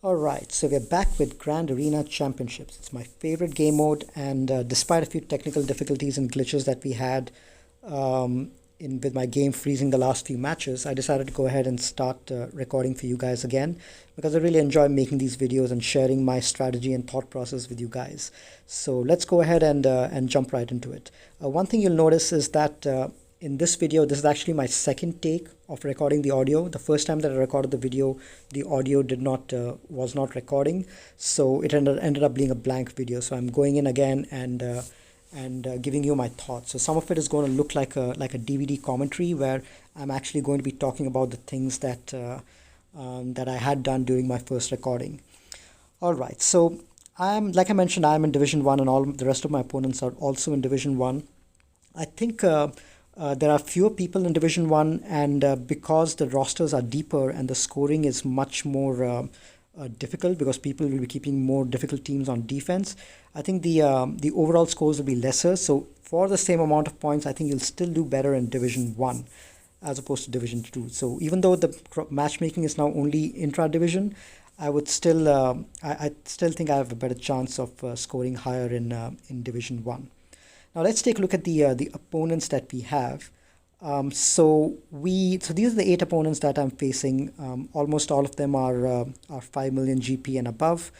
Alright, so we're back with Grand Arena Championships. It's my favorite game mode, and despite a few technical difficulties and glitches that we had with my game freezing the last few matches, I decided to go ahead and start recording for you guys again because I really enjoy making these videos and sharing my strategy and thought process with you guys. So let's go ahead and jump right into it. One thing you'll notice is that in this video, this is actually my second take of recording the audio. The first time that I recorded the video, the audio was not recording, so it ended up being a blank video. So I'm going in again and giving you my thoughts. So some of it is going to look like a DVD commentary where I'm actually going to be talking about the things that that I had done during my first recording. All right, so like I mentioned, I'm in Division 1 and all the rest of my opponents are also in Division 1. I think there are fewer people in Division 1, and because the rosters are deeper and the scoring is much more difficult because people will be keeping more difficult teams on defense, I think the overall scores will be lesser. So for the same amount of points, I think you'll still do better in Division 1 as opposed to Division 2. So even though the matchmaking is now only intra-division, I would still I still think I have a better chance of scoring higher in Division 1. Now let's take a look at the opponents that we have. So these are the 8 opponents that I'm facing. Almost all of them are 5 million GP and above.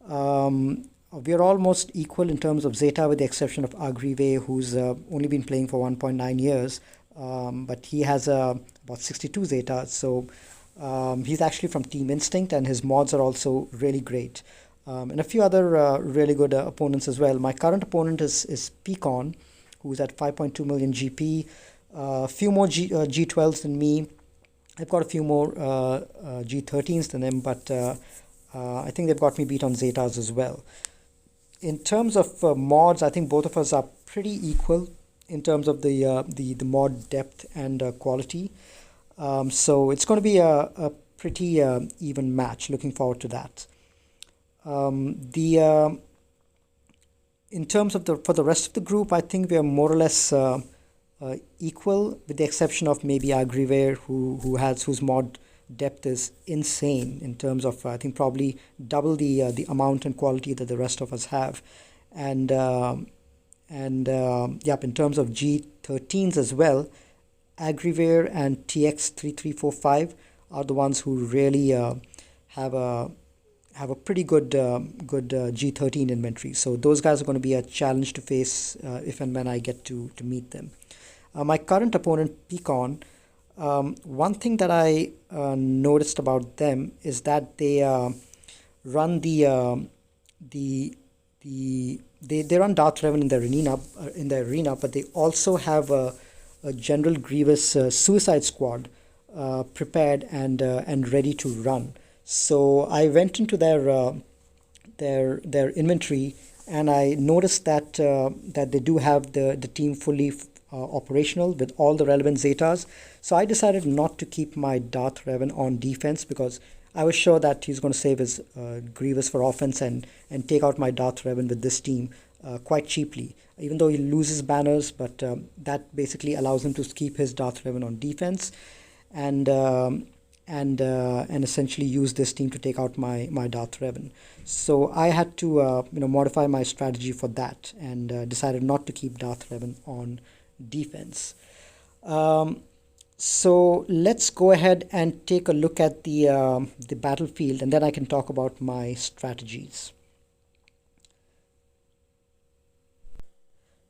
We are almost equal in terms of Zeta, with the exception of Agrive, who's only been playing for 1.9 years, but he has about 62 Zeta. So he's actually from Team Instinct, and his mods are also really great. And a few other really good opponents as well. My current opponent is Pecan, who's at 5.2 million GP. A few more G12s than me. I've got a few more G13s than them, but I think they've got me beat on Zetas as well. In terms of mods, I think both of us are pretty equal in terms of the mod depth and quality. So it's going to be a pretty even match. Looking forward to that. In terms of for the rest of the group, I think we are more or less equal, with the exception of maybe Agriver, whose mod depth is insane in terms of I think probably double the amount and quality that the rest of us have, and yep, in terms of G13s as well, Agriver and TX3345 are the ones who really have a pretty good G13 inventory. So those guys are going to be a challenge to face if and when I get to meet them. My current opponent, Pecan, one thing that I noticed about them is that they run they run Darth Revan in their arena, but they also have a General Grievous Suicide Squad prepared and ready to run. So I went into their inventory, and I noticed that that they do have the team fully operational with all the relevant Zetas. So I decided not to keep my Darth Revan on defense because I was sure that he's going to save his Grievous for offense and take out my Darth Revan with this team quite cheaply. Even though he loses banners, but that basically allows him to keep his Darth Revan on defense and essentially use this team to take out my Darth Revan. So I had to modify my strategy for that, and decided not to keep Darth Revan on defense. So let's go ahead and take a look at the battlefield, and then I can talk about my strategies.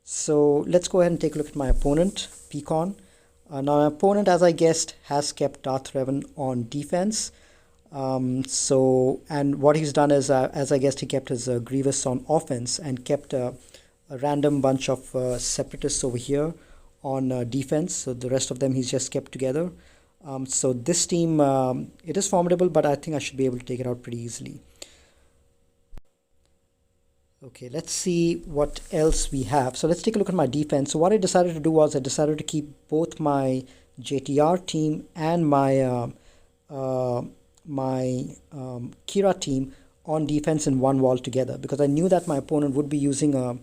So let's go ahead and take a look at my opponent, Pecan. Now my opponent, as I guessed, has kept Darth Revan on defense. And what he's done is, as I guessed, he kept his Grievous on offense and kept a random bunch of separatists over here on defense. So the rest of them he's just kept together. So this team, it is formidable, but I think I should be able to take it out pretty easily. Okay, let's see what else we have. So let's take a look at my defense. So what I decided to do was I decided to keep both my JTR team and my Kira team on defense in one wall together, because I knew that my opponent would be using a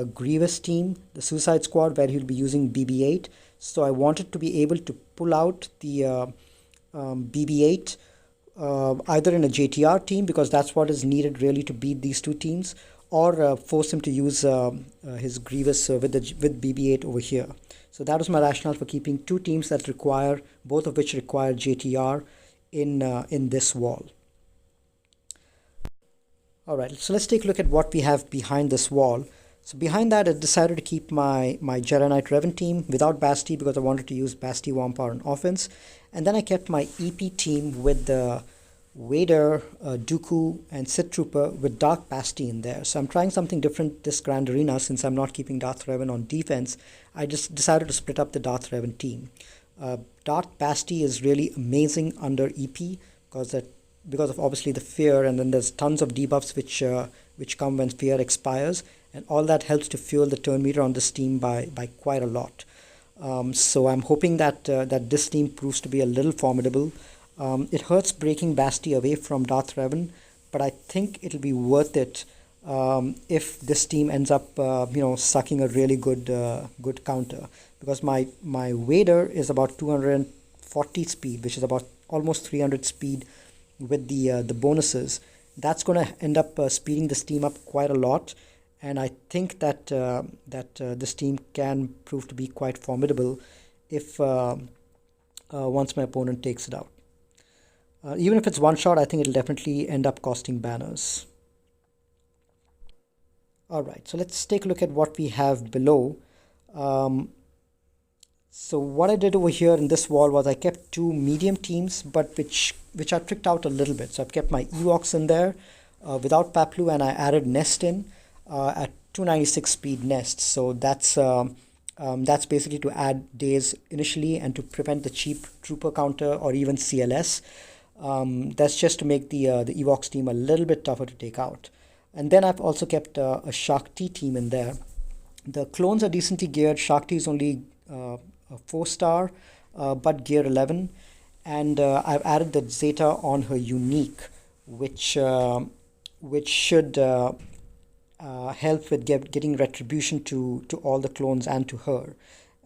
Grievous team, the Suicide Squad, where he'll be using BB-8. So I wanted to be able to pull out the BB-8 either in a JTR team, because that's what is needed really to beat these two teams, or force him to use his Grievous with BB-8 over here. So that was my rationale for keeping two teams that require, both of which require JTR in this wall. All right, so let's take a look at what we have behind this wall. So behind that, I decided to keep my Jedi Knight Revan team without Basti because I wanted to use Basti Wampa on offense. And then I kept my EP team with the Vader, Dooku, and Sith Trooper with Dark Basti in there. So I'm trying something different this Grand Arena since I'm not keeping Darth Revan on defense. I just decided to split up the Darth Revan team. Darth Basti is really amazing under EP because of obviously the fear, and then there's tons of debuffs which come when fear expires, and all that helps to fuel the turn meter on this team by quite a lot. So I'm hoping that this team proves to be a little formidable. It hurts breaking Basti away from Darth Revan, but I think it'll be worth it if this team ends up sucking a really good counter, because my Vader is about 240 speed, which is about almost 300 speed with the bonuses. That's going to end up speeding this team up quite a lot, and I think that this team can prove to be quite formidable if once my opponent takes it out. Even if it's one shot, I think it'll definitely end up costing banners. All right, so let's take a look at what we have below. So what I did over here in this wall was I kept two medium teams, but which I tricked out a little bit. So I've kept my Ewoks in there without Paplu, and I added Nest in at 296 speed Nest. So that's basically to add days initially and to prevent the cheap Trooper counter or even CLS. That's just to make the Ewoks team a little bit tougher to take out. And then I've also kept a Shakti team in there. The clones are decently geared. Shakti is only a 4-star, but gear 11. And I've added the Zeta on her unique, which should help with getting retribution to all the clones and to her.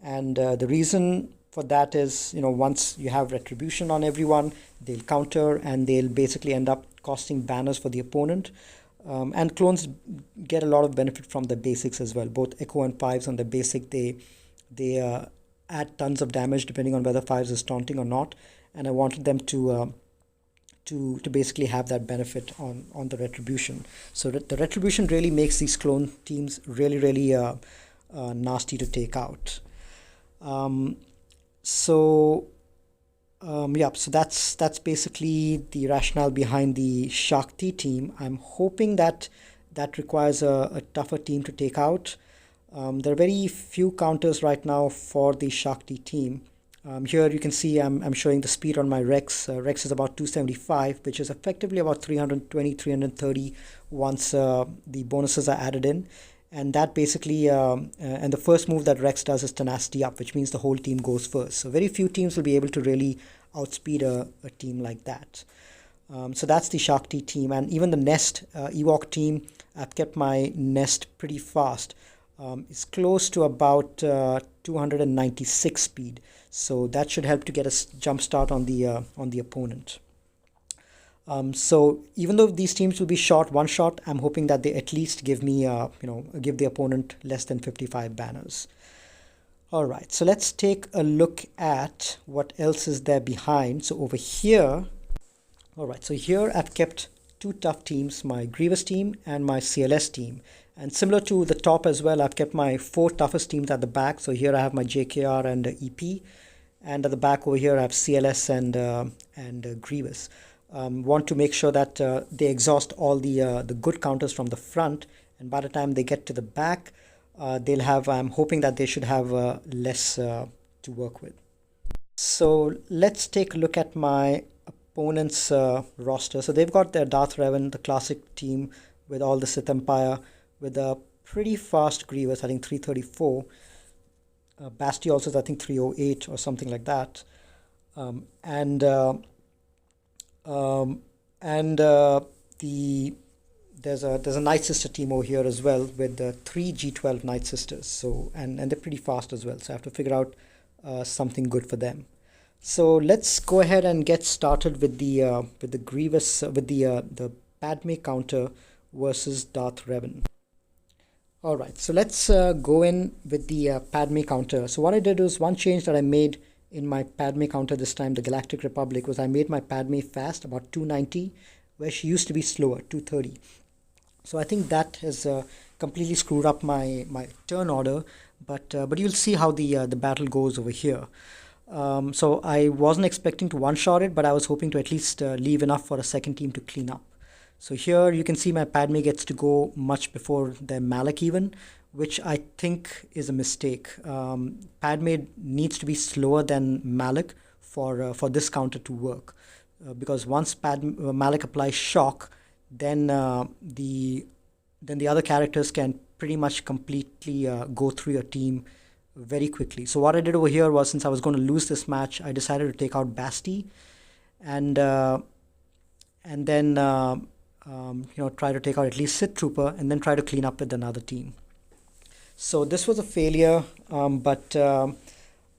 And the reason for that is, once you have retribution on everyone, they'll counter and they'll basically end up costing banners for the opponent. And clones get a lot of benefit from the basics as well. Both Echo and Fives on the basic, they add tons of damage depending on whether Fives is taunting or not. And I wanted them to basically have that benefit on the retribution. So the retribution really makes these clone teams really nasty to take out. So that's basically the rationale behind the Shakti team. I'm hoping that requires a tougher team to take out. There are very few counters right now for the Shakti team. Here you can see I'm showing the speed on my Rex. Rex is about 275, which is effectively about 320, 330 once the bonuses are added in. And that basically, and the first move that Rex does is Tenacity Up, which means the whole team goes first. So very few teams will be able to really outspeed a team like that. So that's the Shakti team. And even the Nest Ewok team, I've kept my Nest pretty fast. It's close to about 296 speed. So that should help to get a jump start on the opponent. So even though these teams will be short, one shot, I'm hoping that they at least give me, give the opponent less than 55 banners. All right, so let's take a look at what else is there behind. So over here, all right, so here I've kept two tough teams, my Grievous team and my CLS team. And similar to the top as well, I've kept my 4 toughest teams at the back. So here I have my JKR and EP. And at the back over here, I have CLS and Grievous. Want to make sure that they exhaust all the good counters from the front. And by the time they get to the back, they'll have, I'm hoping that they should have less to work with. So let's take a look at my opponent's roster. So they've got their Darth Revan, the classic team with all the Sith Empire, with a pretty fast Grievous, I think 334. Basti also is, I think, 308 or something like that. There's a Nightsister team over here as well with 3 G12 Nightsisters. So and they're pretty fast as well. So I have to figure out something good for them. So let's go ahead and get started with the Grievous with the Padme counter versus Darth Revan. All right, so let's go in with the Padme counter. So what I did was one change that I made in my Padme counter this time, the Galactic Republic, was I made my Padme fast about 290, where she used to be slower, 230. So I think that has completely screwed up my turn order, but you'll see how the battle goes over here. So I wasn't expecting to one-shot it, but I was hoping to at least leave enough for a second team to clean up. So here you can see my Padme gets to go much before their Malak even, which I think is a mistake. Padme needs to be slower than Malak for this counter to work, because once Malak applies shock, then the other characters can pretty much completely go through your team very quickly. So what I did over here was, since I was going to lose this match, I decided to take out Basti and then try to take out at least Sith Trooper and then try to clean up with another team. So this was a failure, but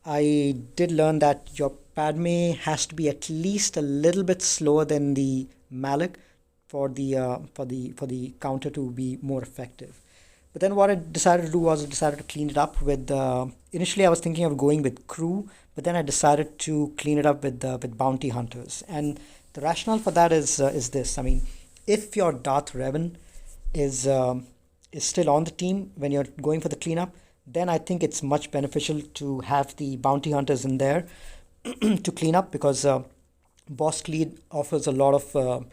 I did learn that your Padme has to be at least a little bit slower than the Malak for the counter to be more effective. But then what I decided to do was I decided to clean it up with initially I was thinking of going with crew, but then I decided to clean it up with bounty hunters. And the rationale for that is this. I mean, if your Darth Revan is still on the team when you're going for the cleanup, then I think it's much beneficial to have the bounty hunters in there to clean up, because Boss Lead offers a lot of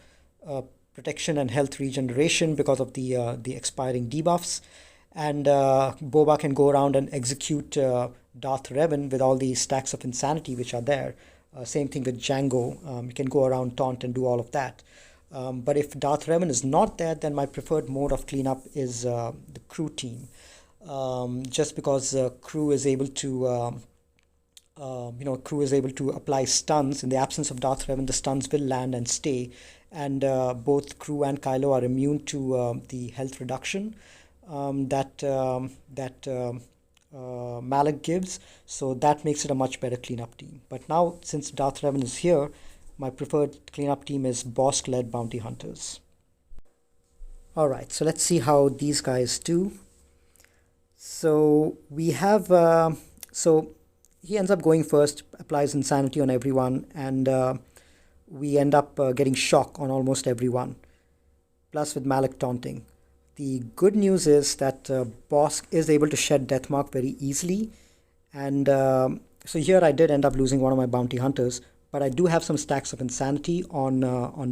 protection and health regeneration because of the expiring debuffs, and Boba can go around and execute Darth Revan with all the stacks of insanity which are there. Same thing with Django. You can go around, taunt, and do all of that. But if Darth Revan is not there, then my preferred mode of cleanup is the crew team, just because crew is able to crew is able to apply stuns. In the absence of Darth Revan, the stuns will land and stay, and both crew and Kylo are immune to the health reduction that Malak gives. So that makes it a much better cleanup team. But now, since Darth Revan is here, my preferred cleanup team is Bosk-led bounty hunters. All right, so let's see how these guys do. So we have so he ends up going first, applies insanity on everyone, and we end up getting shock on almost everyone, plus with Malak taunting. The good news is that Bosk is able to shed Deathmark very easily, and so here I did end up losing one of my bounty hunters, but I do have some stacks of insanity on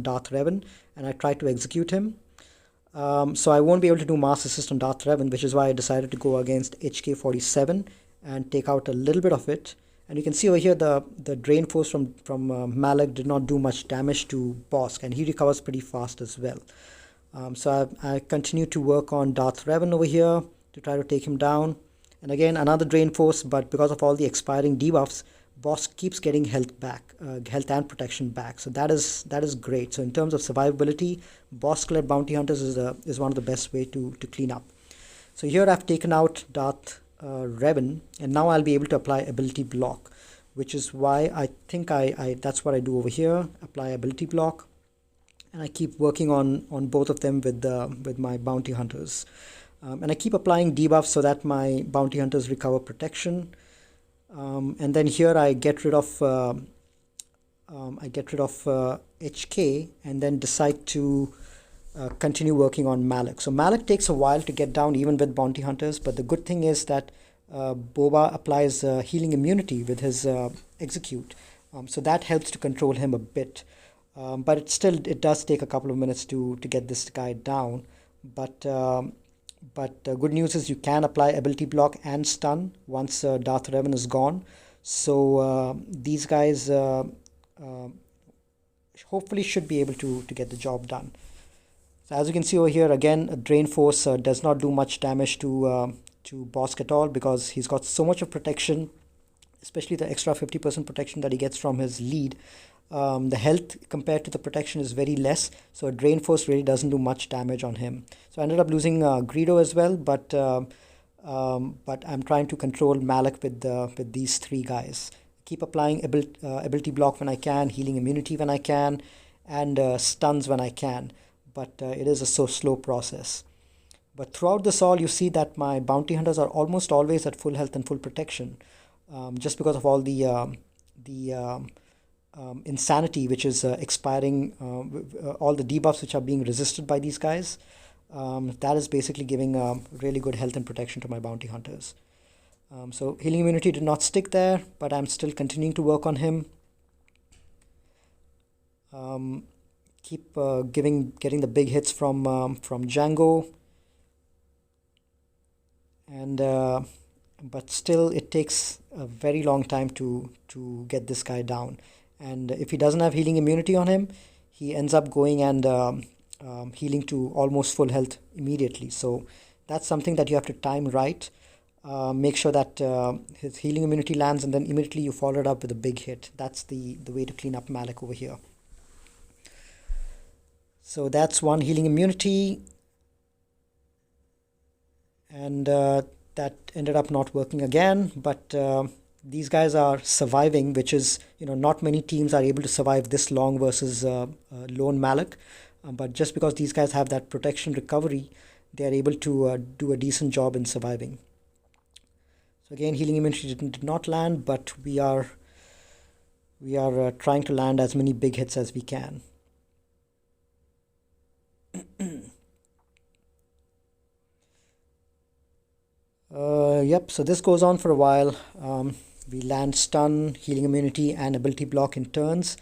Darth Revan, and I tried to execute him. So I won't be able to do mass assist on Darth Revan, which is why I decided to go against HK-47 and take out a little bit of it. And you can see over here the Drain Force from Malak did not do much damage to Bosk, and he recovers pretty fast as well. So I continue to work on Darth Revan over here to try to take him down. And again, another Drain Force, but because of all the expiring debuffs, Bosk keeps getting health back, health and protection back. So that is great. So in terms of survivability, Bosk-led bounty hunters is one of the best way to clean up. So here I've taken out Darth Revan, and now I'll be able to apply ability block, which is why I think that's what I do over here. Apply ability block, and I keep working on both of them with my bounty hunters, and I keep applying debuffs so that my bounty hunters recover protection. And then here I get rid of HK, and then decide to continue working on Malak. So Malak takes a while to get down even with bounty hunters, but the good thing is that Boba applies healing immunity with his execute, so that helps to control him a bit. But it does take a couple of minutes to get this guy down. But good news is you can apply ability block and stun once Darth Revan is gone. So these guys hopefully should be able to get the job done. So as you can see over here, again, a Drain Force does not do much damage to Bosk at all, because he's got so much of protection, especially the extra 50% protection that he gets from his lead. The health compared to the protection is very less, so a Drain Force really doesn't do much damage on him. So I ended up losing Greedo as well, but I'm trying to control Malak with these three guys. keep applying ability block when I can, healing immunity when I can, and stuns when I can. But it is a so slow process. But throughout this all, you see that my bounty hunters are almost always at full health and full protection, just because of all the insanity which is expiring, all the debuffs which are being resisted by these guys. That is basically giving really good health and protection to my bounty hunters. So healing immunity did not stick there, but I'm still continuing to work on him. Keep getting the big hits from Django, and but still it takes a very long time to get this guy down. And if he doesn't have healing immunity on him, he ends up going and healing to almost full health immediately. So that's something that you have to time right. Make sure that his healing immunity lands, and then immediately you follow it up with a big hit. That's the way to clean up Malak over here. So that's one healing immunity, and that ended up not working again. But these guys are surviving, which is, not many teams are able to survive this long versus lone Malak. But just because these guys have that protection recovery, they are able to do a decent job in surviving. So again, healing immunity did not land, but we are trying to land as many big hits as we can. Yep, so this goes on for a while. We land stun, healing immunity, and ability block in turns,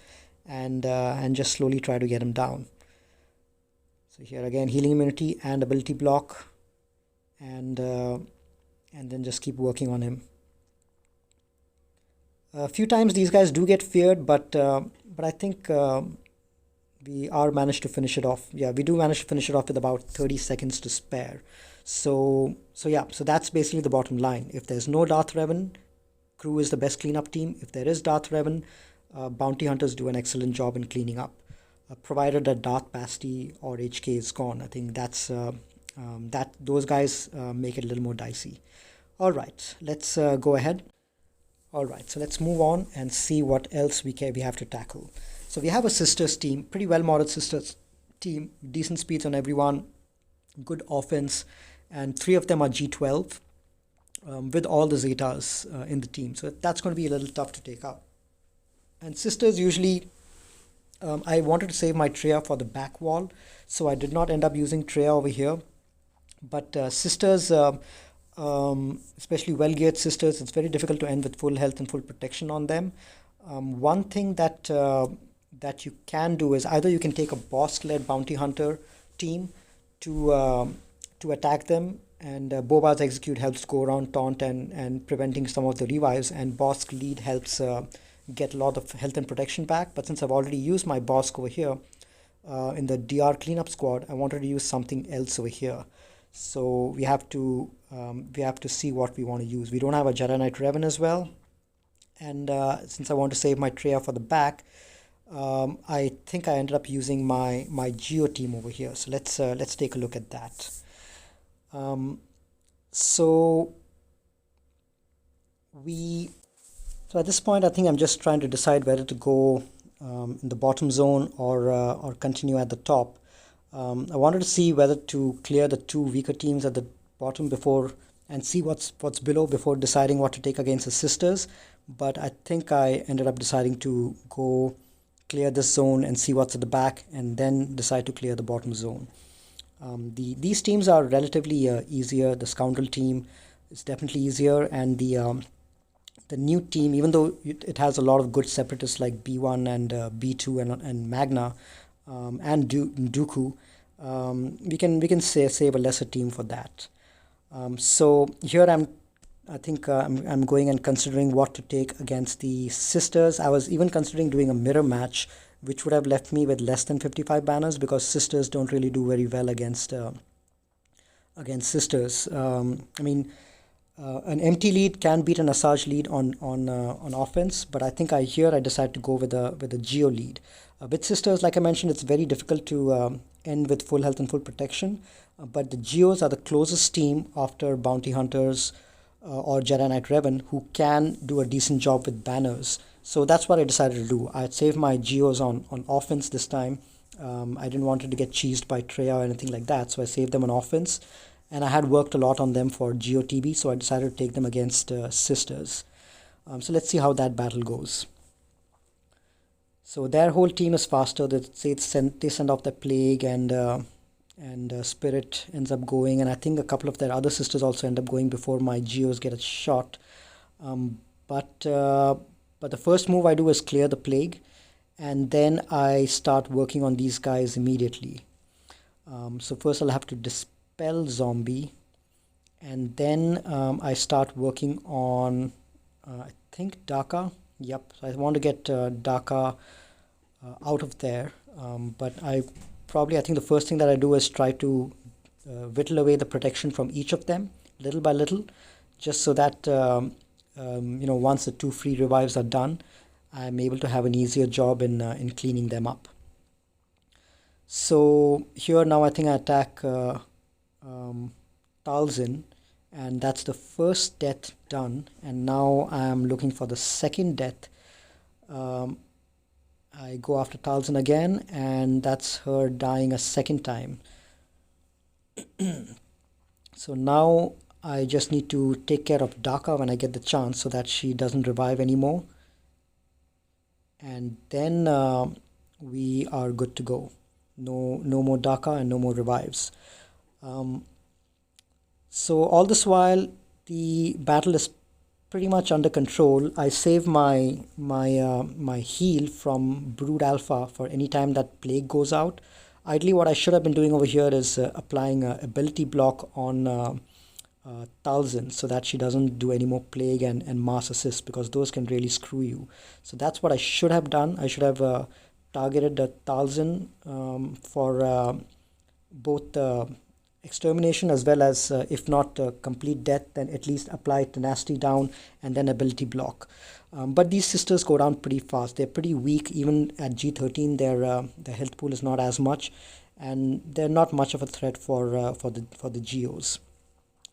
and just slowly try to get him down. So here again, healing immunity and ability block, and then just keep working on him. A few times these guys do get feared, but I think we are managed to finish it off. Yeah, we do manage to finish it off with about 30 seconds to spare. So yeah, so that's basically the bottom line. If there's no Darth Revan, crew is the best cleanup team. If there is Darth Revan, bounty hunters do an excellent job in cleaning up, provided that Darth Basti or HK is gone. I think that's those guys make it a little more dicey. All right, let's go ahead. All right, so let's move on and see what else we have to tackle. So we have a Sisters team, pretty well modded Sisters team, decent speeds on everyone, good offense, and 3 of them are G12 with all the Zetas in the team. So that's going to be a little tough to take out. And Sisters usually, I wanted to save my Traya for the back wall, so I did not end up using Traya over here. But Sisters, especially well-geared Sisters, it's very difficult to end with full health and full protection on them. One thing that you can do is either you can take a Bosk-led bounty hunter team to attack them, and Boba's execute helps go around taunt and preventing some of the revives, and Bosk lead helps get a lot of health and protection back. But since I've already used my Bosk over here in the DR cleanup squad, I wanted to use something else over here. So we have to see what we want to use. We don't have a Jedi Knight Revan as well, and since I want to save my Traya for the back, I think I ended up using my Geo team over here. So let's take a look at that. So at this point, I think I'm just trying to decide whether to go in the bottom zone or continue at the top. I wanted to see whether to clear the 2 weaker teams at the bottom before and see what's below before deciding what to take against the Sisters. But I think I ended up deciding to go clear this zone and see what's at the back, and then decide to clear the bottom zone. These teams are relatively easier. The Scoundrel team is definitely easier, and the new team, even though it has a lot of good separatists like B1 and B2 and Magna and Dooku, we can save a lesser team for that. So here I think I'm going and considering what to take against the Sisters. I was even considering doing a mirror match, which would have left me with less than 55 banners, because Sisters don't really do very well against Sisters. I mean, an empty lead can beat an Asajj lead on offense, but I think I decided to go with a Geo lead. With Sisters, like I mentioned, it's very difficult to end with full health and full protection, but the Geos are the closest team after Bounty Hunters, or Jedi Knight Revan who can do a decent job with banners. So that's what I decided to do. I had saved my Geos on offense this time. I didn't want it to get cheesed by Traya or anything like that, so I saved them on offense. And I had worked a lot on them for GOTB, so I decided to take them against Sisters. So let's see how that battle goes. So their whole team is faster. They send off the Plague and Spirit ends up going, and I think a couple of their other sisters also end up going before my Geos get a shot. Um, but the first move I do is clear the Plague, and then I start working on these guys immediately. So first I'll have to dispel Zombie, and then I start working on I think Daka. Yep, so I want to get Daka out of there. But I think the first thing that I do is try to whittle away the protection from each of them little by little, just so that once the 2 free revives are done, I'm able to have an easier job in cleaning them up. So here now I think I attack Talzin, and that's the first death done, and now I'm looking for the second death. I go after Talzin again, and that's her dying a second time. So now I just need to take care of Daka when I get the chance so that she doesn't revive anymore. And then we are good to go. No more Daka and no more revives. So all this while, the battle is pretty much under control. I save my heal from Brood Alpha for any time that Plague goes out. Ideally, what I should have been doing over here is applying an ability block on Talzin so that she doesn't do any more Plague and Mass Assist, because those can really screw you. So that's what I should have done. I should have targeted the Talzin for both extermination as well as, if not complete death, then at least apply tenacity down and then ability block. But these sisters go down pretty fast. They're pretty weak. Even at G13, their health pool is not as much, and they're not much of a threat for the Geos.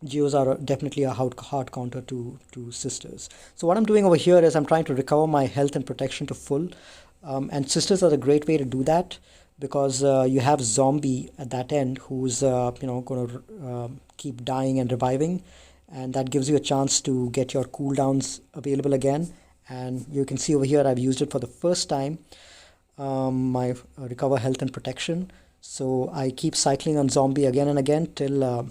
Geos are definitely a hard counter to sisters. So what I'm doing over here is I'm trying to recover my health and protection to full, and sisters are a great way to do that, because you have Zombie at that end who's going to keep dying and reviving, and that gives you a chance to get your cooldowns available again. And you can see over here I've used it for the first time, my recover health and protection. So I keep cycling on Zombie again and again till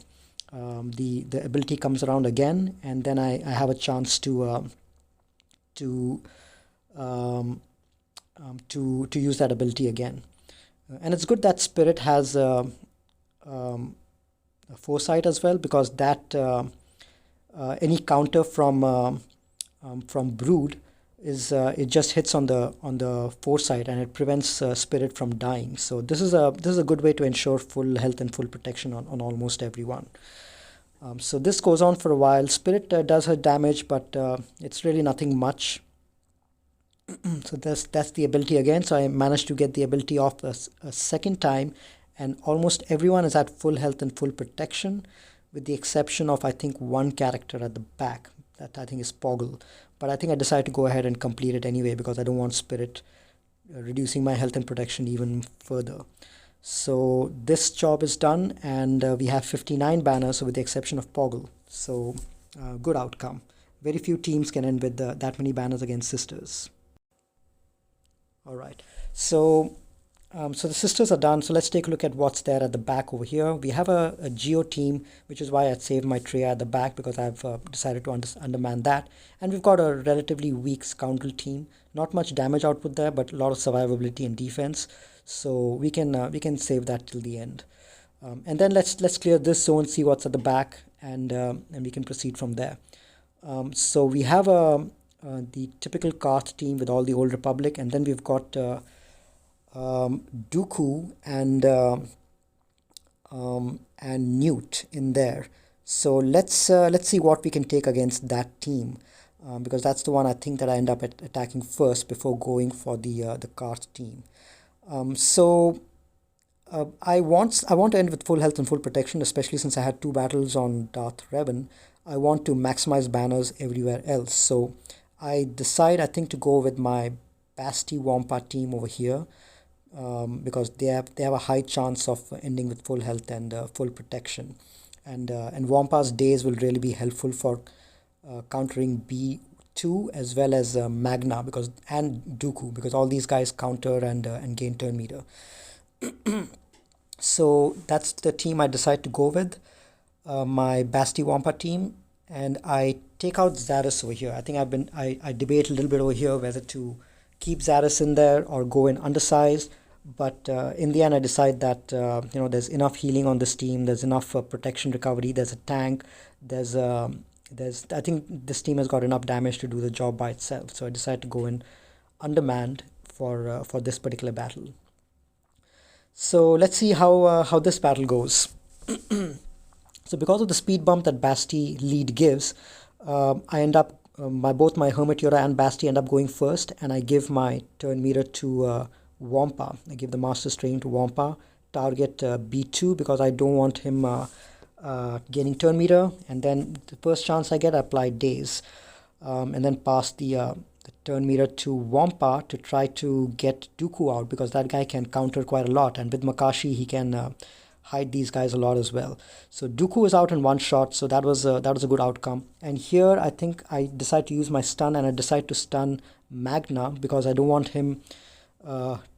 the ability comes around again, and then I have a chance to use that ability again. And it's good that Spirit has foresight as well, because that any counter from Brood is it just hits on the foresight, and it prevents Spirit from dying. So this is a good way to ensure full health and full protection on almost everyone. So this goes on for a while. Spirit does her damage, but it's really nothing much. So that's the ability again. So I managed to get the ability off a second time, and almost everyone is at full health and full protection, with the exception of, I think, one character at the back. That I think is Poggle. But I think I decided to go ahead and complete it anyway, because I don't want Spirit reducing my health and protection even further. So this job is done, and we have 59 banners, so with the exception of Poggle. So good outcome. Very few teams can end with that many banners against sisters. All right, so the sisters are done. So let's take a look at what's there at the back over here. We have a Geo team, which is why I'd saved my Traya at the back, because I've decided to underman that. And we've got a relatively weak scoundrel team. Not much damage output there, but a lot of survivability and defense. So we can save that till the end. And then let's clear this zone, see what's at the back, and we can proceed from there. So we have the typical Karth team with all the Old Republic, and then we've got Dooku and Newt in there. So let's see what we can take against that team, because that's the one I think that I end up attacking first before going for the Karth team. So I want to end with full health and full protection, especially since I had two battles on Darth Revan. I want to maximize banners everywhere else. So I think to go with my Basti Wampa team over here, because they have a high chance of ending with full health and full protection, and Wampa's days will really be helpful for countering B2 as well as Magna because and Dooku, because all these guys counter and gain turn meter. So that's the team I decide to go with, my Basti Wampa team, and I take out Zaris over here. I think I debate a little bit over here whether to keep Zaris in there or go in undersized, but in the end I decide that there's enough healing on this team, there's enough protection recovery, there's a tank, there's I think this team has got enough damage to do the job by itself. So I decide to go in undermanned for this particular battle. So let's see how this battle goes. So because of the speed bump that Basti lead gives, I end up my Hermit Yoda and Basti end up going first, and I give my turn meter to Wampa. I give the Master's Training to Wampa. Target B2 because I don't want him gaining turn meter, and then the first chance I get, I apply Daze, and then pass the turn meter to Wampa to try to get Dooku out because that guy can counter quite a lot, and with Makashi he can hide these guys a lot as well. So Dooku is out in one shot, so that was a good outcome. And here I think I decide to use my stun, and I decide to stun Magna because I don't want him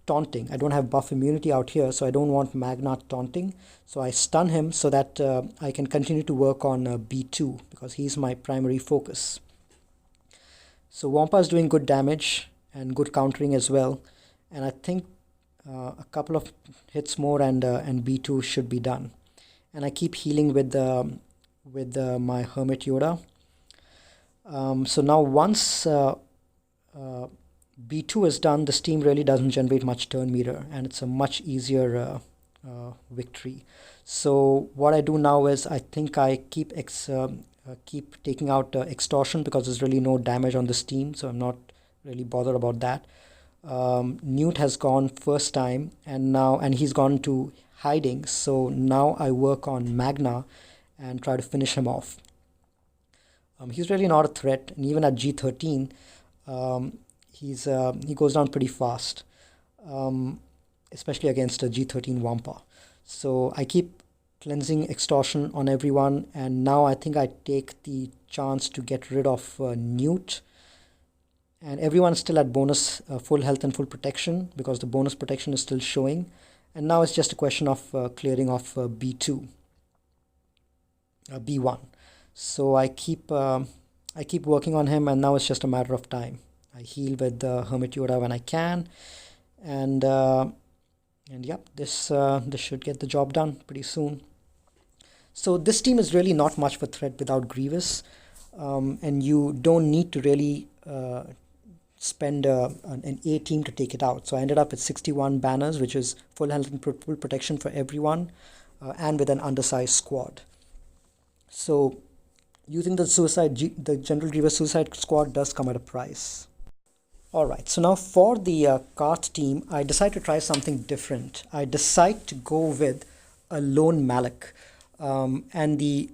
taunting. I don't have buff immunity out here, so I don't want Magna taunting. So I stun him so that I can continue to work on B2 because he's my primary focus. So Wampa is doing good damage and good countering as well, and I think a couple of hits more and B2 should be done. And I keep healing with my Hermit Yoda. So now once B2 is done, this team really doesn't generate much turn meter, and it's a much easier victory. So what I do now is I think I keep taking out extortion because there's really no damage on this team, so I'm not really bothered about that. Newt has gone first time, and he's gone to hiding, so now I work on Magna and try to finish him off. He's really not a threat, and even at G13 he goes down pretty fast, especially against a G13 Wampa. So I keep cleansing extortion on everyone, and now I think I take the chance to get rid of Newt, and everyone is still at bonus full health and full protection because the bonus protection is still showing, and now it's just a question of clearing off B2 B1. So I keep working on him, and now it's just a matter of time. I heal with the Hermit Yoda when I can, and yep, this should get the job done pretty soon. So this team is really not much of a threat without Grievous, and you don't need to really spend an A team to take it out. So I ended up with 61 banners, which is full health and full protection for everyone, and with an undersized squad. So using the General Grievous Suicide Squad does come at a price. Alright, so now for the Karth team, I decide to try something different. I decide to go with a lone Malak. And the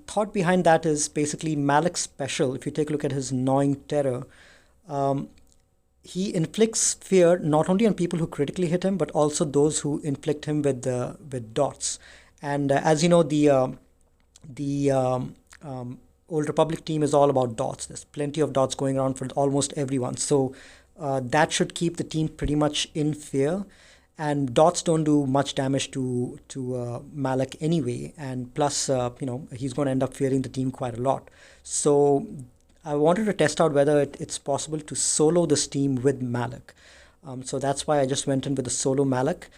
thought behind that is basically Malak's special. If you take a look at his Gnawing Terror, he inflicts fear not only on people who critically hit him, but also those who inflict him with dots. And as you know, the Old Republic team is all about dots. There's plenty of dots going around for almost everyone. So that should keep the team pretty much in fear. And dots don't do much damage to Malak anyway. And plus, he's going to end up fearing the team quite a lot. So I wanted to test out whether it's possible to solo this team with Malak. So that's why I just went in with a solo Malak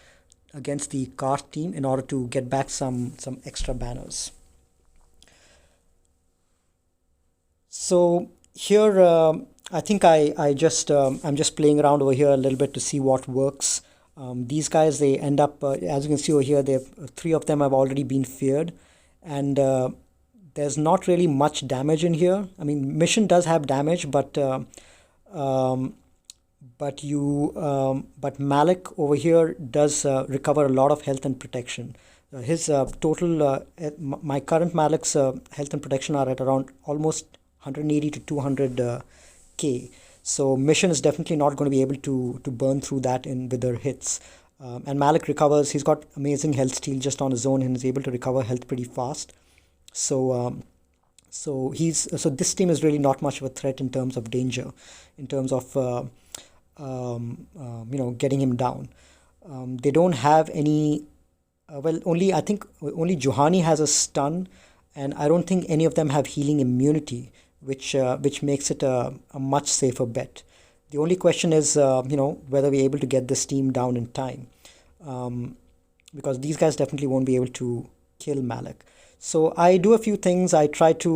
against the Karth team in order to get back some extra banners. So here, I think I'm just playing around over here a little bit to see what works. These guys, they end up, as you can see over here, three of them have already been feared, and there's not really much damage in here. I mean, Mission does have damage, but but Malak over here does recover a lot of health and protection. His total, my current Malak's health and protection are at around almost 180 to 200 K. So Mission is definitely not going to be able to burn through that in with their hits. And Malak recovers. He's got amazing health steal just on his own and is able to recover health pretty fast. So so this team is really not much of a threat in terms of danger, in terms of getting him down. They don't have any. Well, only I think only Juhani has a stun, and I don't think any of them have healing immunity, which makes it a much safer bet. The only question is, whether we're able to get this team down in time, because these guys definitely won't be able to kill Malak. So I do a few things. I try to,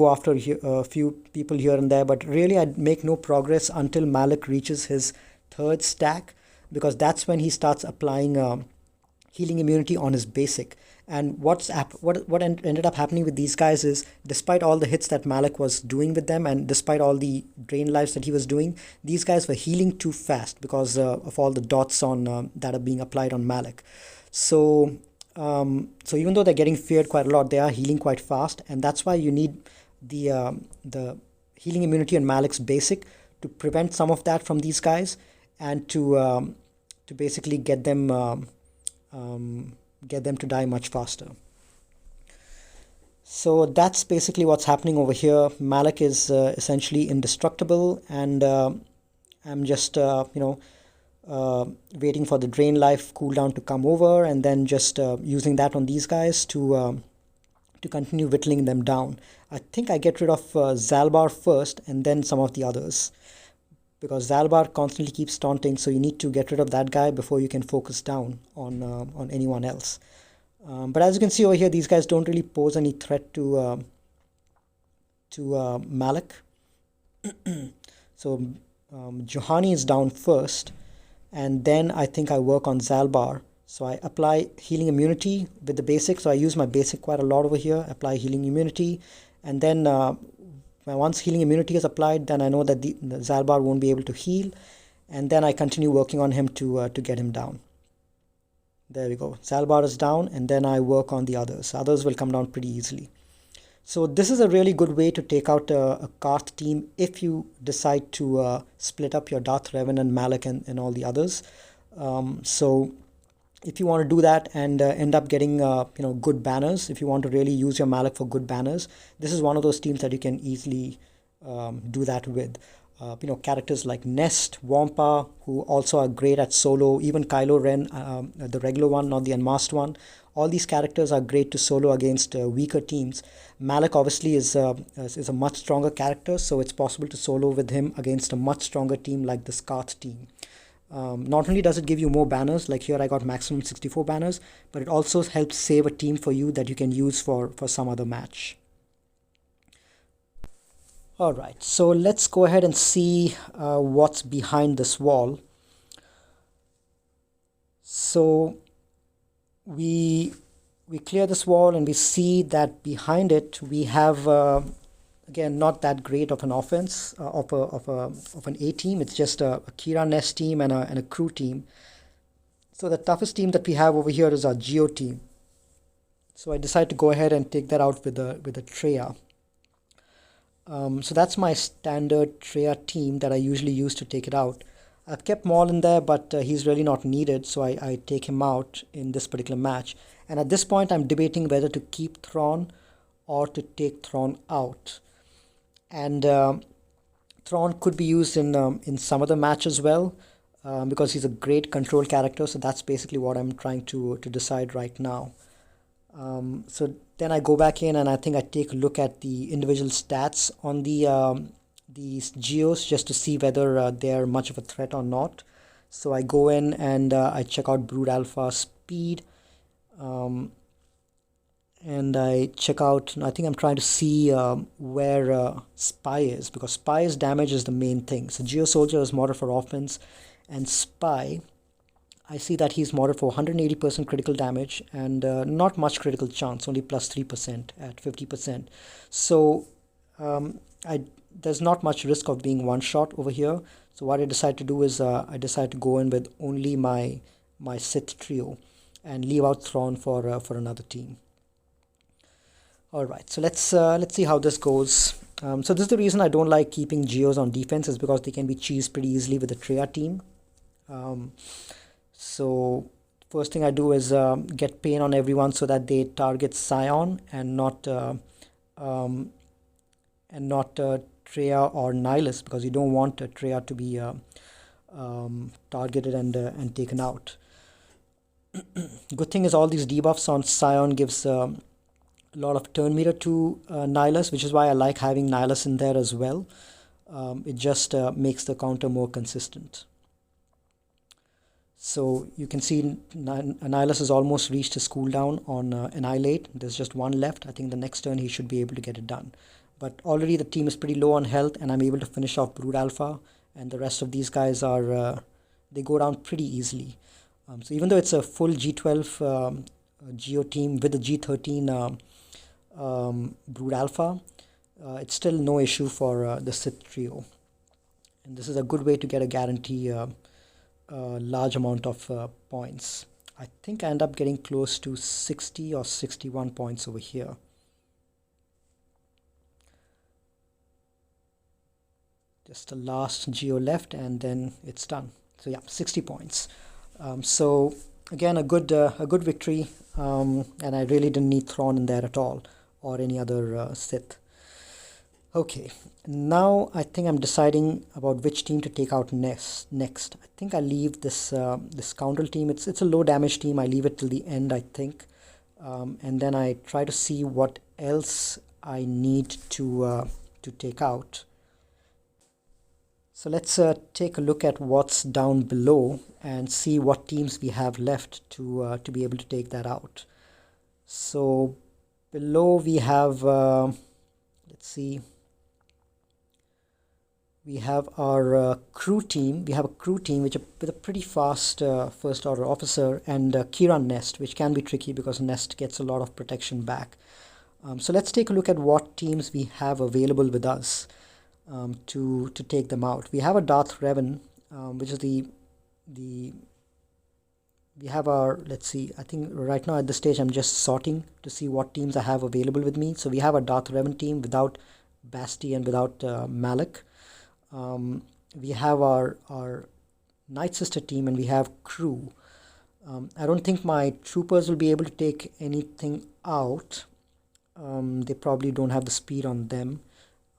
go after a few people here and there, but really I make no progress until Malak reaches his third stack, because that's when he starts applying healing immunity on his basic. And ended up happening with these guys is, despite all the hits that Malak was doing with them, and despite all the drain lives that he was doing, these guys were healing too fast because of all the dots on that are being applied on Malak. So so even though they're getting feared quite a lot, they are healing quite fast, and that's why you need the healing immunity on Malak's basic to prevent some of that from these guys, and to basically get them to die much faster. So that's basically what's happening over here. Malak is essentially indestructible, and I'm just waiting for the drain life cooldown to come over, and then just using that on these guys to continue whittling them down. I think I get rid of Zalbar first, and then some of the others, because Zalbar constantly keeps taunting, so you need to get rid of that guy before you can focus down on anyone else. But as you can see over here, these guys don't really pose any threat to Malak. So Juhani is down first, and then I think I work on Zalbar. So I apply healing immunity with the basic. So I use my basic quite a lot over here, apply healing immunity, and then once healing immunity is applied, then I know that the Zalbar won't be able to heal, and then I continue working on him to get him down. There we go. Zalbar is down, and then I work on the others. Others will come down pretty easily. So this is a really good way to take out a Karth team if you decide to split up your Darth Revan and Malak and all the others. So if you want to do that and end up getting good banners, if you want to really use your Malak for good banners, this is one of those teams that you can easily do that with. Characters like Nest, Wampa, who also are great at solo, even Kylo Ren, the regular one, not the unmasked one. All these characters are great to solo against weaker teams. Malak obviously is a much stronger character, so it's possible to solo with him against a much stronger team like the Skarth team. Not only does it give you more banners, like here I got maximum 64 banners, but it also helps save a team for you that you can use for some other match. Alright, so let's go ahead and see what's behind this wall. So we clear this wall and we see that behind it we have again not that great of an offense of an A team. It's just a Kira Nest team and a crew team. So the toughest team that we have over here is our Geo team. So I decided to go ahead and take that out with a Traya. So that's my standard Traya team that I usually use to take it out. I've kept Maul in there, but he's really not needed, so I take him out in this particular match. And at this point, I'm debating whether to keep Thrawn or to take Thrawn out. And Thrawn could be used in some other match as well, because he's a great control character. So that's basically what I'm trying to decide right now. So then I go back in and I think I take a look at the individual stats on these Geos just to see whether they're much of a threat or not. So I go in and I check out Brood Alpha speed, and I check out, I think I'm trying to see where Spy is, because Spy's damage is the main thing. So Geo Soldier is modded for offense, and Spy, I see that he's modded for 180% critical damage and not much critical chance, only plus 3% at 50%. So there's not much risk of being one shot over here. So what I decided to do is I decided to go in with only my Sith trio and leave out Thrawn for another team. All right, so let's see how this goes. So this is the reason I don't like keeping Geos on defense, is because they can be cheesed pretty easily with the Traya team. Um, so first thing I do is get pain on everyone so that they target Scion um, and not Traya or Nihilus, because you don't want Traya to be targeted and taken out. Good thing is all these debuffs on Scion gives a lot of turn meter to Nihilus, which is why I like having Nihilus in there as well. It just makes the counter more consistent. So you can see Nihilus has almost reached his cooldown on Annihilate. There's just one left. I think the next turn he should be able to get it done. But already the team is pretty low on health, and I'm able to finish off Brood Alpha, and the rest of these guys are they go down pretty easily. So even though it's a full G12 Geo team with a G13 Brood Alpha, it's still no issue for the Sith trio. And this is a good way to get a guarantee large amount of points. I think I end up getting close to 60 or 61 points over here. Just the last Geo left, and then it's done. So yeah, 60 points. So again, a good victory, and I really didn't need Thrawn in there at all, or any other Sith. Okay, now I think I'm deciding about which team to take out next. I think I leave this scoundrel team. It's a low damage team. I leave it till the end, I think, and then I try to see what else I need to take out. So let's take a look at what's down below and see what teams we have left to be able to take that out. So below we have, let's see, we have our crew team. We have a crew team with a pretty fast first order officer, and Kira Nest, which can be tricky because Nest gets a lot of protection back. So let's take a look at what teams we have available with us to take them out. We have a Darth Revan, which is the we have our, let's see, I think right now at this stage I'm just sorting to see what teams I have available with me. So we have a Darth Revan team without Basti and without Malak. We have our Nightsister team, and we have crew. I don't think my troopers will be able to take anything out. They probably don't have the speed on them,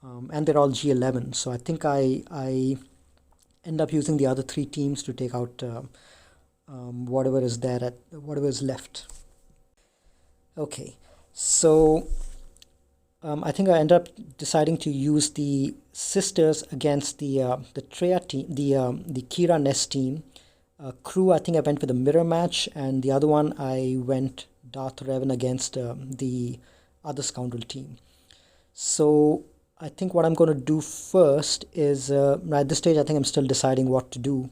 and they're all G11. So I think I end up using the other three teams to take out whatever is left. Okay, so I think I end up deciding to use the sisters against the Traya team, the Kira Nest team. Crew, I think I went with a mirror match, and the other one I went Darth Revan against the other scoundrel team. So I think what I'm going to do first is, at this stage I think I'm still deciding what to do.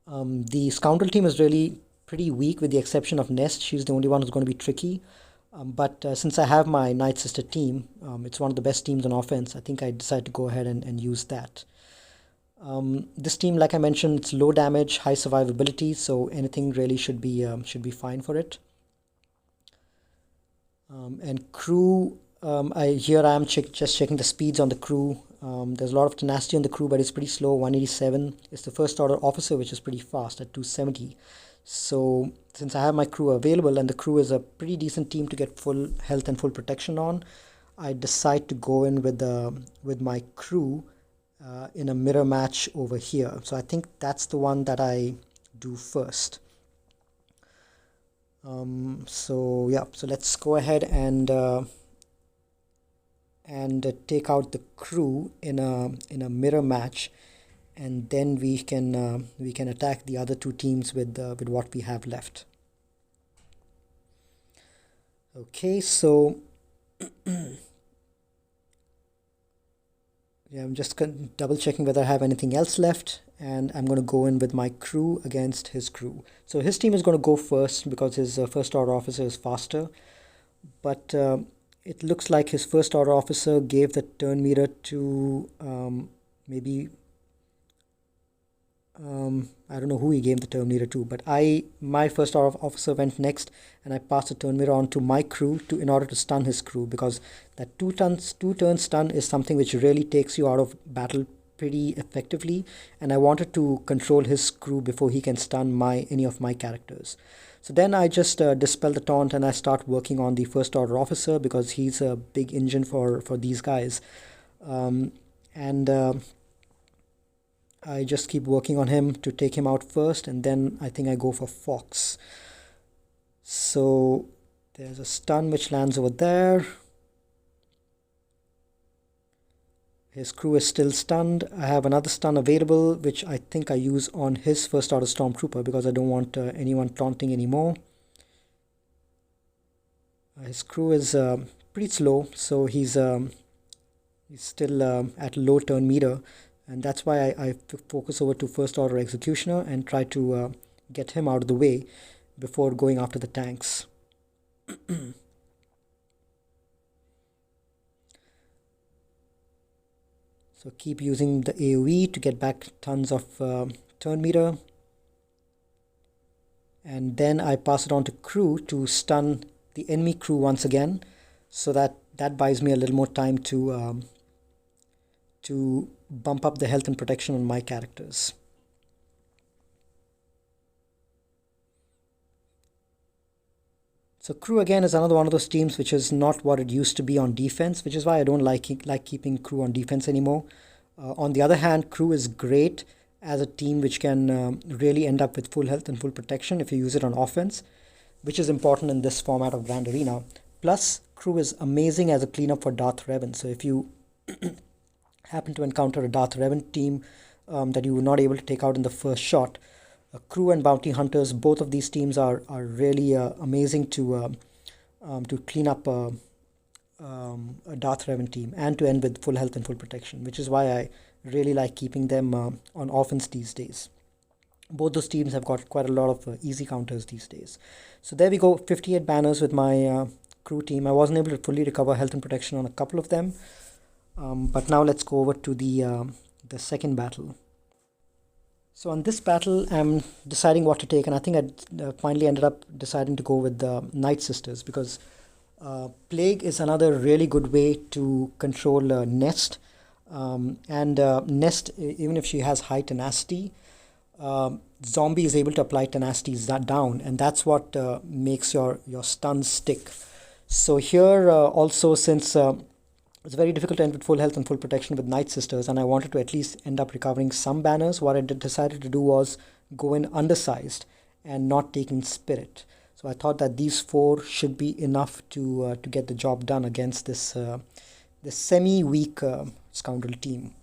The scoundrel team is really pretty weak, with the exception of Nest. She's the only one who's going to be tricky. But since I have my Nightsister team, it's one of the best teams on offense. I think I decided to go ahead and use that. This team, like I mentioned, it's low damage, high survivability, so anything really should be fine for it. And crew, here I am just checking the speeds on the crew. There's a lot of tenacity on the crew, but it's pretty slow. 187 is the first order officer, which is pretty fast at 270. So since I have my crew available, and the crew is a pretty decent team to get full health and full protection on, I decide to go in with my crew in a mirror match over here. So I think that's the one that I do first. So yeah, so let's go ahead and take out the crew in a mirror match, and then we can attack the other two teams with what we have left. Okay, so yeah, I'm just double checking whether I have anything else left, and I'm going to go in with my crew against his crew. So his team is going to go first because his first order officer is faster, but it looks like his first order officer gave the turn meter to maybe I don't know who he gave the turn meter to, but my first order officer went next, and I passed the turn meter on to my crew in order to stun his crew, because that two turn stun is something which really takes you out of battle pretty effectively, and I wanted to control his crew before he can stun any of my characters. So then I just dispel the taunt and I start working on the first order officer, because he's a big engine for these guys. And I just keep working on him to take him out first, and then I think I go for Fox. So there's a stun which lands over there. His crew is still stunned. I have another stun available, which I think I use on his first order stormtrooper, because I don't want anyone taunting anymore. His crew is pretty slow, so he's still at low turn meter, and that's why I focus over to first order executioner and try to get him out of the way before going after the tanks. So keep using the AoE to get back tons of turn meter, and then I pass it on to crew to stun the enemy crew once again, so that buys me a little more time to bump up the health and protection on my characters. So crew again is another one of those teams which is not what it used to be on defense, which is why I don't like keeping crew on defense anymore. On the other hand, crew is great as a team which can really end up with full health and full protection if you use it on offense, which is important in this format of Grand Arena. Plus, crew is amazing as a cleanup for Darth Revan. So if you happen to encounter a Darth Revan team that you were not able to take out in the first shot, crew and bounty hunters, both of these teams are really amazing to clean up a Darth Revan team and to end with full health and full protection, which is why I really like keeping them on offense these days. Both those teams have got quite a lot of easy counters these days. So there we go, 58 banners with my crew team. I wasn't able to fully recover health and protection on a couple of them, but now let's go over to the second battle. So on this battle, I'm deciding what to take, and I think I finally ended up deciding to go with the Nightsisters, because Plague is another really good way to control Nest. And Nest, even if she has high tenacity, Zombie is able to apply tenacity down, and that's what makes your stuns stick. So here also, since it's very difficult to end with full health and full protection with Nightsisters, and I wanted to at least end up recovering some banners, what I decided to do was go in undersized and not taking spirit. So I thought that these 4 should be enough to get the job done against this semi-weak scoundrel team.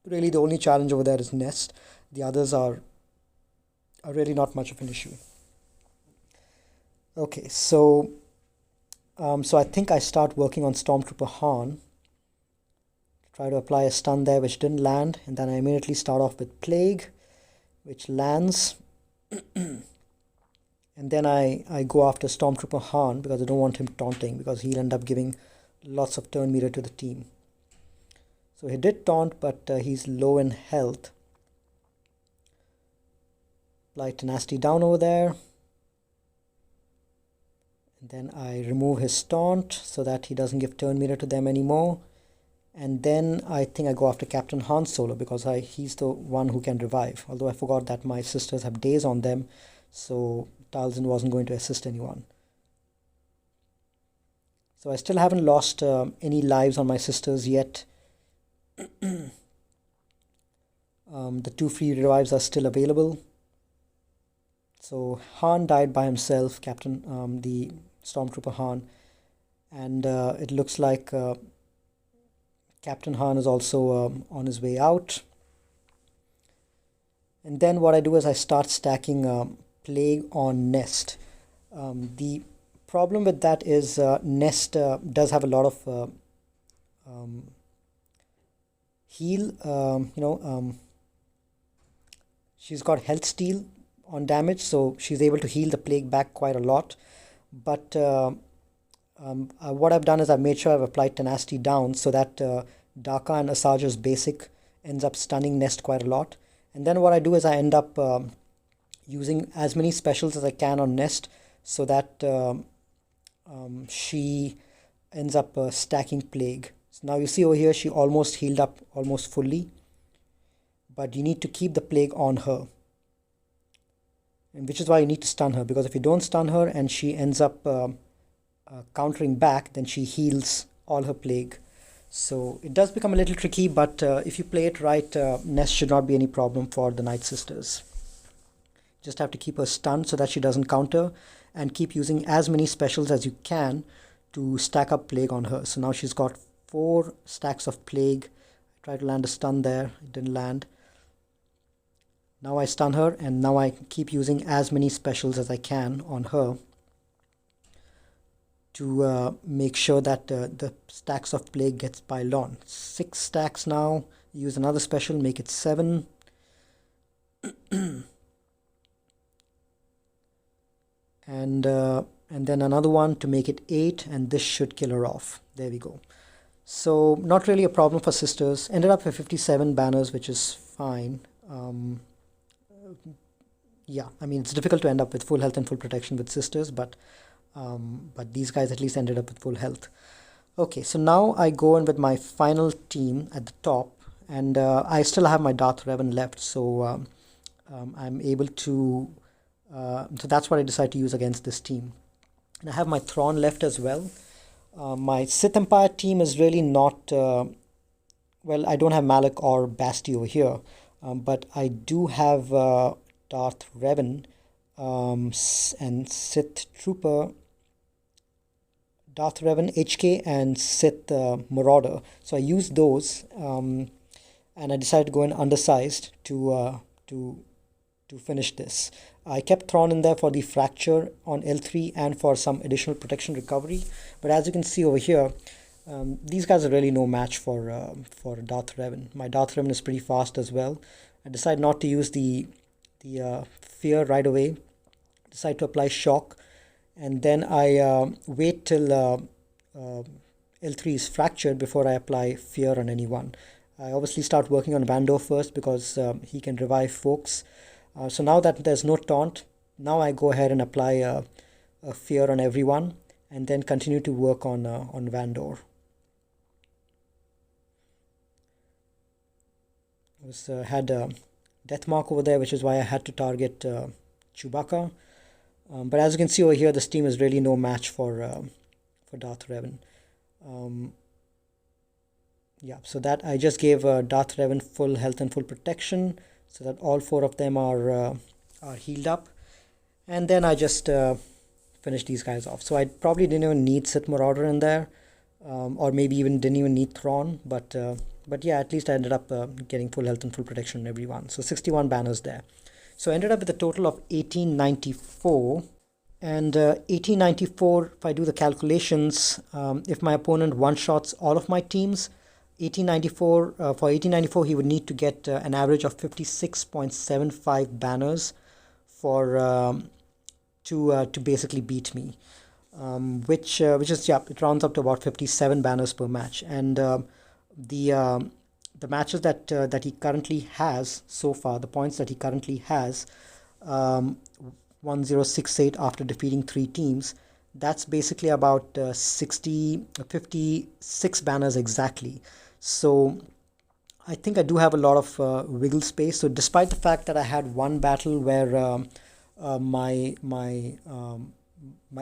Really, the only challenge over there is Nest. The others are really not much of an issue. Okay, so I think I start working on Stormtrooper Han. Try to apply a stun there, which didn't land, and then I immediately start off with Plague, which lands. And then I go after Stormtrooper Han, because I don't want him taunting, because he'll end up giving lots of turn meter to the team. So he did taunt, but he's low in health. Apply tenacity down over there. And then I remove his taunt so that he doesn't give turn meter to them anymore. And then I think I go after Captain Han Solo, because he's the one who can revive. Although I forgot that my sisters have days on them, so Talzin wasn't going to assist anyone. So I still haven't lost any lives on my sisters yet. The 2 free revives are still available. So Han died by himself, the Stormtrooper Han, and it looks like Captain Han is also on his way out. And then what I do is I start stacking Plague on Nest. The problem with that is Nest does have a lot of heal. She's got health steal on damage, so she's able to heal the Plague back quite a lot. But What I've done is I've made sure I've applied tenacity down so that Daka and Asaja's basic ends up stunning Nest quite a lot. And then what I do is I end up using as many specials as I can on Nest so that she ends up stacking Plague. So now you see over here she almost healed up almost fully, but you need to keep the Plague on her, and which is why you need to stun her, because if you don't stun her and she ends up countering back, then she heals all her Plague. So it does become a little tricky, but if you play it right, Nest should not be any problem for the Nightsisters. Just have to keep her stunned so that she doesn't counter, and keep using as many specials as you can to stack up Plague on her. So now she's got 4 stacks of Plague. I tried to land a stun there, it didn't land. Now I stun her, and now I keep using as many specials as I can on her to make sure that the stacks of Plague gets piled on. 6 stacks now. Use another special, make it 7. And then another one to make it 8, and this should kill her off. There we go. So not really a problem for sisters. Ended up with 57 banners, which is fine. Yeah, I mean, it's difficult to end up with full health and full protection with sisters, but these guys at least ended up with full health. Okay, so now I go in with my final team at the top, and I still have my Darth Revan left, so I'm able to. So that's what I decided to use against this team. And I have my Thrawn left as well. My Sith Empire team is really not. Well, I don't have Malak or Basti over here, but I do have Darth Revan and Sith Trooper, Darth Revan HK and Sith Marauder. So I used those, and I decided to go in undersized to finish this. I kept Thrawn in there for the fracture on L3 and for some additional protection recovery. But as you can see over here, these guys are really no match for Darth Revan. My Darth Revan is pretty fast as well. I decided not to use the fear right away. Decide to apply shock, and then I wait till L3 is fractured before I apply fear on anyone. I obviously start working on Vando first because he can revive folks. So now that there's no taunt, now I go ahead and apply a fear on everyone, and then continue to work on Vandor. Had a death mark over there, which is why I had to target Chewbacca. But as you can see over here, this team is really no match for Darth Revan. Yeah, so that I just gave Darth Revan full health and full protection, so that all 4 of them are healed up, and then I just finish these guys off. So I probably didn't even need Sith Marauder in there, or maybe even didn't even need Thrawn, but yeah, at least I ended up getting full health and full protection on everyone. So 61 banners there. So I ended up with a total of 1894, and 1894, if I do the calculations, if my opponent one-shots all of my teams, 1894 for 1894 he would need to get an average of 56.75 banners for to basically beat me, which is, yeah, it rounds up to about 57 banners per match. And the matches that he currently has so far, the points that he currently has, 1068 after defeating 3 teams, that's basically about 56 banners exactly. So I think I do have a lot of wiggle space. So despite the fact that I had one battle where my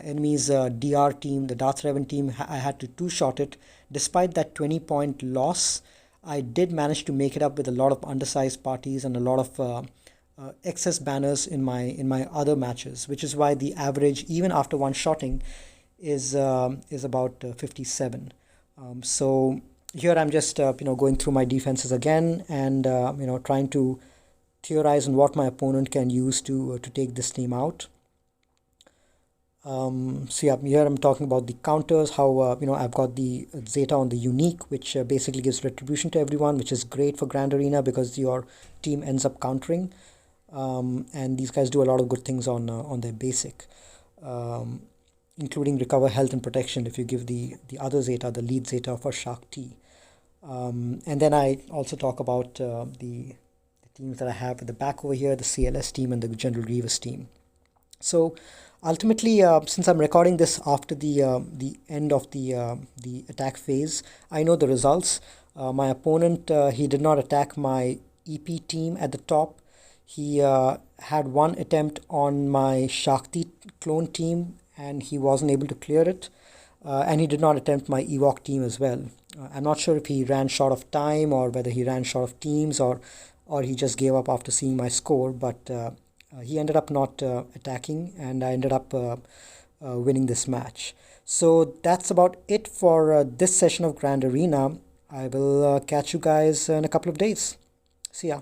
enemy's DR team, the Darth Revan team, I had to 2-shot it. Despite that 20-point loss, I did manage to make it up with a lot of undersized parties and a lot of excess banners in my other matches, which is why the average, even after one-shotting, is about 57. So here I'm just going through my defenses again, and trying to theorize on what my opponent can use to take this team out. So yeah, here I'm talking about the counters, how I've got the Zeta on the unique, which basically gives retribution to everyone, which is great for Grand Arena because your team ends up countering, and these guys do a lot of good things on their basic. including recover health and protection if you give the other Zeta, the lead Zeta for Shark T. And then I also talk about the teams that I have at the back over here, the CLS team and the General Grievous team. So ultimately, since I'm recording this after the end of the attack phase, I know the results. My opponent, he did not attack my EP team at the top. He had one attempt on my Shakti clone team and he wasn't able to clear it. And he did not attempt my Ewok team as well. I'm not sure if he ran short of time or whether he ran short of teams or he just gave up after seeing my score, but he ended up not attacking and I ended up winning this match. So that's about it for this session of Grand Arena. I will catch you guys in a couple of days. See ya.